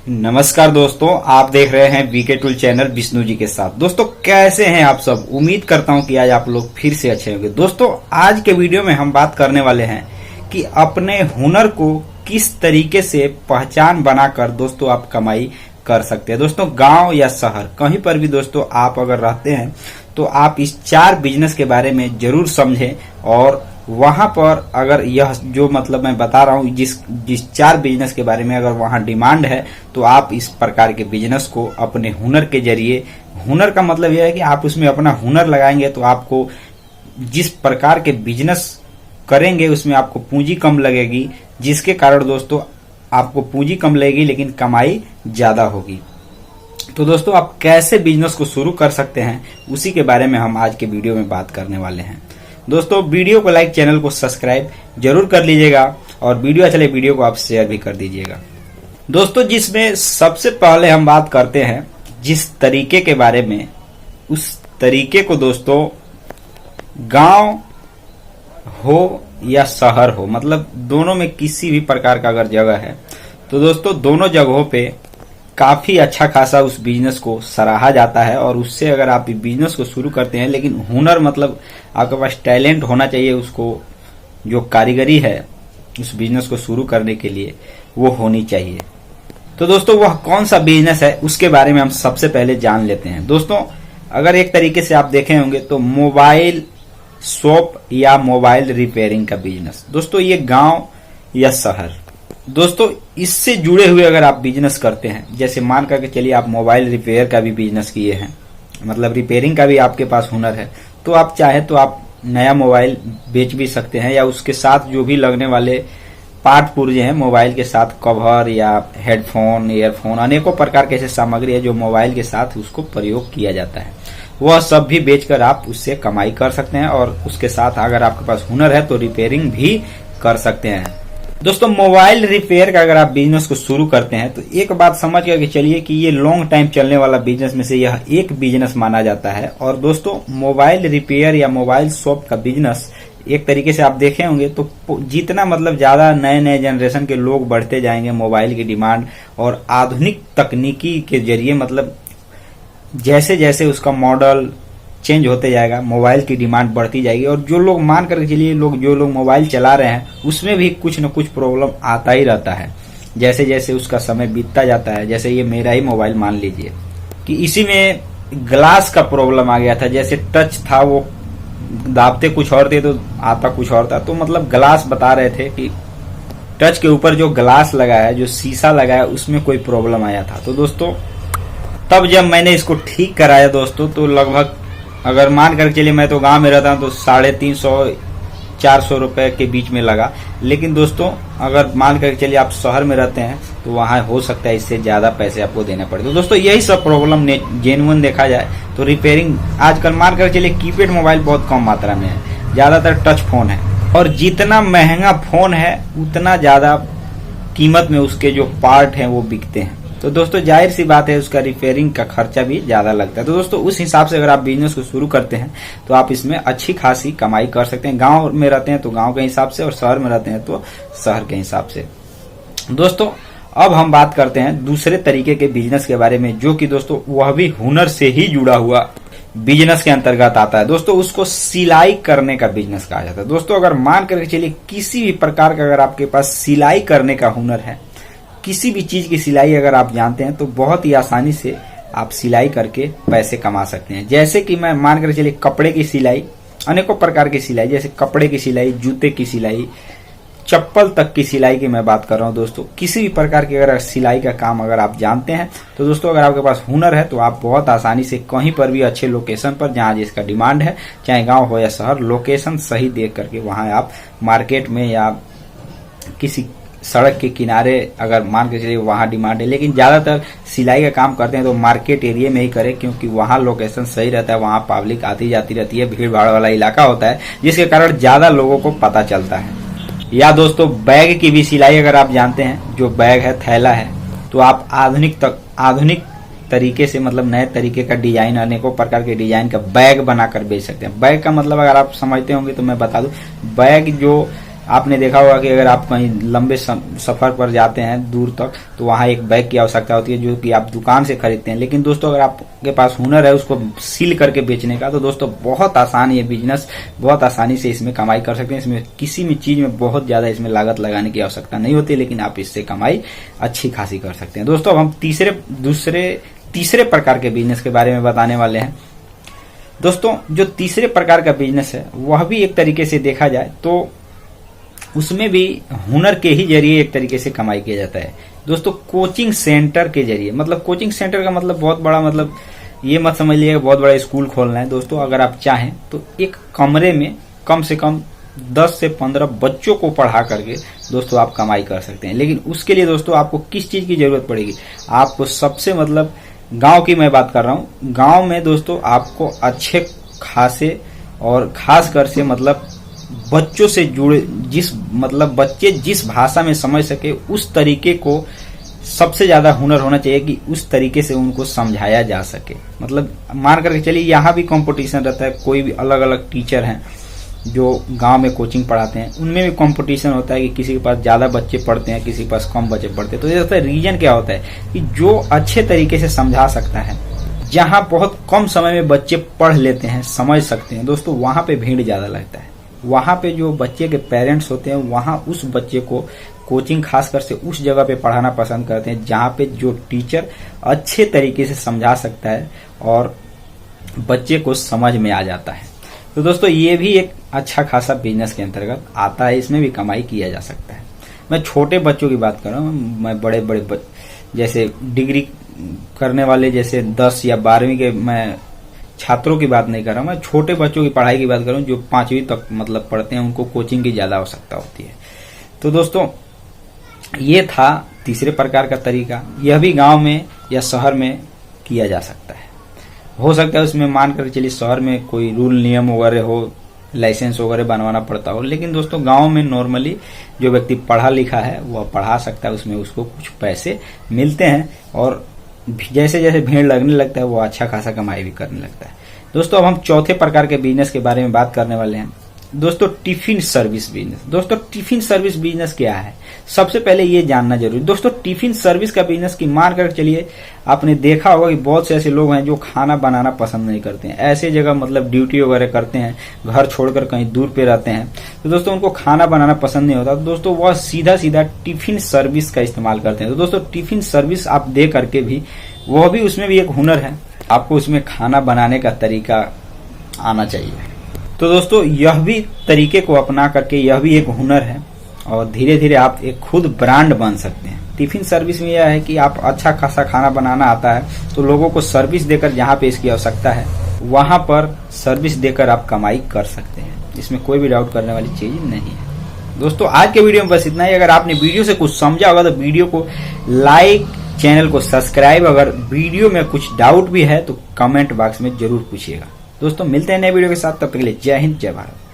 नमस्कार दोस्तों, आप देख रहे हैं VK tool channel Vishnu ji के साथ। दोस्तों कैसे हैं आप सब? उम्मीद करता हूं कि आज आप लोग फिर से अच्छे होंगे। दोस्तों आज के वीडियो में हम बात करने वाले हैं कि अपने हुनर को किस तरीके से पहचान बनाकर दोस्तों आप कमाई कर सकते हैं। दोस्तों गांव या शहर कहीं पर भी दोस्तों आप अगर रहते हैं तो आप इस 4 बिजनेस के बारे में जरूर समझें और वहां पर अगर यह जो मतलब मैं बता रहा हूं जिस 4 बिजनेस के बारे में अगर वहां डिमांड है तो आप इस प्रकार के बिजनेस को अपने हुनर के जरिए, हुनर का मतलब यह है कि आप उसमें अपना हुनर लगाएंगे तो आपको जिस प्रकार के बिजनेस करेंगे उसमें आपको पूंजी कम लगेगी, जिसके कारण दोस्तों आपको पूंजी कम लगेगी लेकिन कमाई ज्यादा होगी। तो दोस्तों आप कैसे बिजनेस को शुरू कर सकते हैं उसी के बारे में हम आज के वीडियो में बात करने वाले हैं। दोस्तों वीडियो को लाइक, चैनल को सब्सक्राइब जरूर कर लीजिएगा और वीडियो अच्छा लगे वीडियो को आप शेयर भी कर दीजिएगा। दोस्तों जिसमें सबसे पहले हम बात करते हैं जिस तरीके के बारे में, उस तरीके को दोस्तों गांव हो या शहर हो, मतलब दोनों में किसी भी प्रकार का अगर जगह है तो दोस्तों दोनों जगहों पे काफी अच्छा खासा उस बिजनेस को सराहा जाता है। और उससे अगर आप बिजनेस को शुरू करते हैं, लेकिन हुनर मतलब आपके पास टैलेंट होना चाहिए, उसको जो कारीगरी है उस बिजनेस को शुरू करने के लिए वो होनी चाहिए। तो दोस्तों वह कौन सा बिजनेस है उसके बारे में हम सबसे पहले जान लेते हैं। दोस्तों अगर एक तरीके से आप देखे होंगे तो मोबाइल शॉप या मोबाइल रिपेयरिंग का बिजनेस। दोस्तों ये गांव या शहर, दोस्तों इससे जुड़े हुए अगर आप बिजनेस करते हैं, जैसे मान करके चलिए आप मोबाइल रिपेयर का भी बिजनेस किए हैं, मतलब रिपेयरिंग का भी आपके पास हुनर है, तो आप चाहे तो आप नया मोबाइल बेच भी सकते हैं या उसके साथ जो भी लगने वाले पार्ट पुर्जे हैं मोबाइल के साथ, कवर या हेडफोन, ईयरफोन, अनेकों प्रकार के ऐसे सामग्री है जो मोबाइल के साथ उसको प्रयोग किया जाता है, वह सब भी बेचकर आप उससे कमाई कर सकते हैं। और उसके साथ अगर आपके पास हुनर है तो रिपेयरिंग भी कर सकते हैं। दोस्तों मोबाइल रिपेयर का अगर आप बिजनेस को शुरू करते हैं तो एक बात समझ करके चलिए कि ये लॉन्ग टाइम चलने वाला बिजनेस में से यह एक बिजनेस माना जाता है। और दोस्तों मोबाइल रिपेयर या मोबाइल शॉप का बिजनेस एक तरीके से आप देखे होंगे तो जितना मतलब ज्यादा नए नए जनरेशन के लोग बढ़ते जाएंगे, मोबाइल की डिमांड और आधुनिक तकनीकी के जरिए मतलब जैसे जैसे उसका मॉडल चेंज होते जाएगा, मोबाइल की डिमांड बढ़ती जाएगी। और जो लोग मान करके चलिए जो लोग मोबाइल चला रहे हैं उसमें भी कुछ न कुछ प्रॉब्लम आता ही रहता है जैसे जैसे उसका समय बीतता जाता है। जैसे ये मेरा ही मोबाइल मान लीजिए कि इसी में ग्लास का प्रॉब्लम आ गया था, जैसे टच था वो दाबते कुछ और थे तो आता कुछ और था। तो मतलब ग्लास बता रहे थे कि टच के ऊपर जो ग्लास लगा है, जो शीशा लगा है, उसमें कोई प्रॉब्लम आया था। तो दोस्तों तब जब मैंने इसको ठीक कराया दोस्तों तो लगभग अगर मान कर चलिए मैं तो गांव में रहता हूं तो 350-400 रुपए के बीच में लगा। लेकिन दोस्तों अगर मान कर चलिए आप शहर में रहते हैं तो वहां हो सकता है इससे ज्यादा पैसे आपको देने पड़े। तो दोस्तों यही सब प्रॉब्लम जेन्युइन देखा जाए तो रिपेयरिंग आजकल मान कर चलिए कीपैड मोबाइल बहुत कम मात्रा में है, ज्यादातर टच फोन है। और जितना महंगा फोन है उतना ज्यादा कीमत में उसके जो पार्ट हैं वो बिकते हैं। तो दोस्तों जाहिर सी बात है उसका रिपेयरिंग का खर्चा भी ज्यादा लगता है। तो दोस्तों उस हिसाब से अगर आप बिजनेस को शुरू करते हैं तो आप इसमें अच्छी खासी कमाई कर सकते हैं। गांव में रहते हैं तो गांव के हिसाब से और शहर में रहते हैं तो शहर के हिसाब से। दोस्तों अब हम बात करते हैं दूसरे तरीके के बिजनेस के बारे में, जो कि दोस्तों वह भी हुनर से ही जुड़ा हुआ बिजनेस के अंतर्गत आता है। दोस्तों उसको सिलाई करने का बिजनेस कहा जाता है। दोस्तों अगर मान करके चलिए किसी भी प्रकार का अगर आपके पास सिलाई करने का हुनर है, किसी भी चीज की सिलाई अगर आप जानते हैं तो बहुत ही आसानी से आप सिलाई करके पैसे कमा सकते हैं। जैसे कि मैं मान कर चलिए कपड़े की सिलाई, अनेकों प्रकार की सिलाई, जैसे कपड़े की सिलाई, जूते की सिलाई, चप्पल तक की सिलाई की मैं बात कर रहा हूं। दोस्तों किसी भी प्रकार की अगर सिलाई का काम अगर आप जानते हैं तो दोस्तों अगर आपके पास हुनर है तो आप बहुत आसानी से कहीं पर भी अच्छे लोकेशन पर जहां जिसका डिमांड है, चाहे गाँव हो या शहर, लोकेशन सही देख करके वहां आप मार्केट में या किसी सड़क के किनारे अगर मान के चलिए वहां डिमांड है, लेकिन ज्यादातर सिलाई का काम करते हैं तो मार्केट एरिया में ही करें क्योंकि वहां लोकेशन सही रहता है, वहां पब्लिक आती जाती रहती है, भीड़ भाड़ वाला इलाका होता है जिसके कारण ज्यादा लोगों को पता चलता है। या दोस्तों बैग की भी सिलाई अगर आप जानते हैं, जो बैग है, थैला है, तो आप आधुनिक तरीके से मतलब नए तरीके का डिजाइन, अनेकों प्रकार के डिजाइन का बैग बनाकर बेच सकते हैं। बैग का मतलब अगर आप समझते होंगे तो मैं बता दूं, बैग जो आपने देखा होगा कि अगर आप कहीं लंबे सफर पर जाते हैं दूर तक, तो वहां एक बैग की आवश्यकता होती है जो कि आप दुकान से खरीदते हैं। लेकिन दोस्तों अगर आपके पास हुनर है उसको सील करके बेचने का, तो दोस्तों बहुत आसान ये बिजनेस, बहुत आसानी से इसमें कमाई कर सकते हैं। इसमें किसी भी चीज में बहुत ज्यादा इसमें लागत लगाने की आवश्यकता नहीं होती, लेकिन आप इससे कमाई अच्छी खासी कर सकते हैं। दोस्तों अब हम तीसरे प्रकार के बिजनेस के बारे में बताने वाले हैं। दोस्तों जो तीसरे प्रकार का बिजनेस है वह भी एक तरीके से देखा जाए तो उसमें भी हुनर के ही जरिए एक तरीके से कमाई किया जाता है। दोस्तों कोचिंग सेंटर के जरिए, मतलब कोचिंग सेंटर का मतलब बहुत बड़ा, मतलब ये मत समझ लीजिएगा बहुत बड़ा स्कूल खोलना है। दोस्तों अगर आप चाहें तो एक कमरे में कम से कम 10 से 15 बच्चों को पढ़ा करके दोस्तों आप कमाई कर सकते हैं। लेकिन उसके लिए दोस्तों आपको किस चीज की जरूरत पड़ेगी? आपको सबसे, मतलब गांव की मैं बात कर रहा हूं, गांव में दोस्तों आपको अच्छे खासे और खास कर से मतलब बच्चों से जुड़े, बच्चे जिस भाषा में समझ सके उस तरीके को सबसे ज्यादा हुनर होना चाहिए कि उस तरीके से उनको समझाया जा सके। मतलब मान करके चलिए यहाँ भी कंपटीशन रहता है, कोई भी अलग अलग टीचर हैं जो गांव में कोचिंग पढ़ाते हैं, उनमें भी कंपटीशन होता है कि किसी के पास ज्यादा बच्चे पढ़ते हैं, किसी के पास कम बच्चे पढ़ते हैं। तो ये रीजन क्या होता है कि जो अच्छे तरीके से समझा सकता है, जहाँ बहुत कम समय में बच्चे पढ़ लेते हैं, समझ सकते हैं, दोस्तों वहां पे भीड़ ज्यादा लगता है। वहां पे जो बच्चे के पेरेंट्स होते हैं वहां उस बच्चे को कोचिंग खासकर से उस जगह पे पढ़ाना पसंद करते हैं जहां पे जो टीचर अच्छे तरीके से समझा सकता है और बच्चे को समझ में आ जाता है। तो दोस्तों ये भी एक अच्छा खासा बिजनेस के अंतर्गत आता है, इसमें भी कमाई किया जा सकता है। मैं छोटे बच्चों की बात कर रहा हूँ, मैं बड़े जैसे डिग्री करने वाले, जैसे 10 या 12वीं के मैं छात्रों की बात नहीं कर रहा हूं, मैं छोटे बच्चों की पढ़ाई की बात कर रहा हूं जो 5वीं तक मतलब पढ़ते हैं, उनको कोचिंग की ज्यादा आवश्यकता होती है। तो दोस्तों ये था तीसरे प्रकार का तरीका। यह भी गांव में या शहर में किया जा सकता है। हो सकता है उसमें मान कर चलिए शहर में कोई रूल नियम वगैरह हो, लाइसेंस वगैरह बनवाना पड़ता हो, लेकिन दोस्तों गांव में नॉर्मली जो व्यक्ति पढ़ा लिखा है वह पढ़ा सकता है, उसमें उसको कुछ पैसे मिलते हैं और जैसे जैसे भीड़ लगने लगता है वो अच्छा खासा कमाई भी करने लगता है। दोस्तों अब हम चौथे प्रकार के बिजनेस के बारे में बात करने वाले हैं। दोस्तों टिफिन सर्विस बिजनेस। दोस्तों टिफिन सर्विस बिजनेस क्या है, सबसे पहले ये जानना जरूरी। दोस्तों टिफिन सर्विस का बिजनेस की मान कर चलिए, आपने देखा होगा कि बहुत से ऐसे लोग हैं जो खाना बनाना पसंद नहीं करते हैं, ऐसे जगह मतलब ड्यूटी वगैरह करते हैं, घर छोड़कर कहीं दूर पे रहते हैं, तो दोस्तों उनको खाना बनाना पसंद नहीं होता, तो दोस्तों वह सीधा सीधा टिफिन सर्विस का इस्तेमाल करते हैं। तो दोस्तों टिफिन सर्विस आप दे करके भी, वह भी उसमें भी एक हुनर है, आपको उसमें खाना बनाने का तरीका आना चाहिए। तो दोस्तों यह भी तरीके को अपना करके यह भी एक हुनर है और धीरे धीरे आप एक खुद ब्रांड बन सकते हैं। टिफिन सर्विस में यह है कि आप अच्छा खासा खाना बनाना आता है तो लोगों को सर्विस देकर, जहां पे इसकी आवश्यकता है वहां पर सर्विस देकर आप कमाई कर सकते हैं। इसमें कोई भी डाउट करने वाली चीज नहीं है। दोस्तों आज के वीडियो में बस इतना ही। अगर आपने वीडियो से कुछ समझा होगा तो वीडियो को लाइक, चैनल को सब्सक्राइब। अगर वीडियो में कुछ डाउट भी है तो कमेंट बॉक्स में जरूर पूछिएगा। दोस्तों मिलते हैं नए वीडियो के साथ, तब तक के लिए जय हिंद, जय भारत।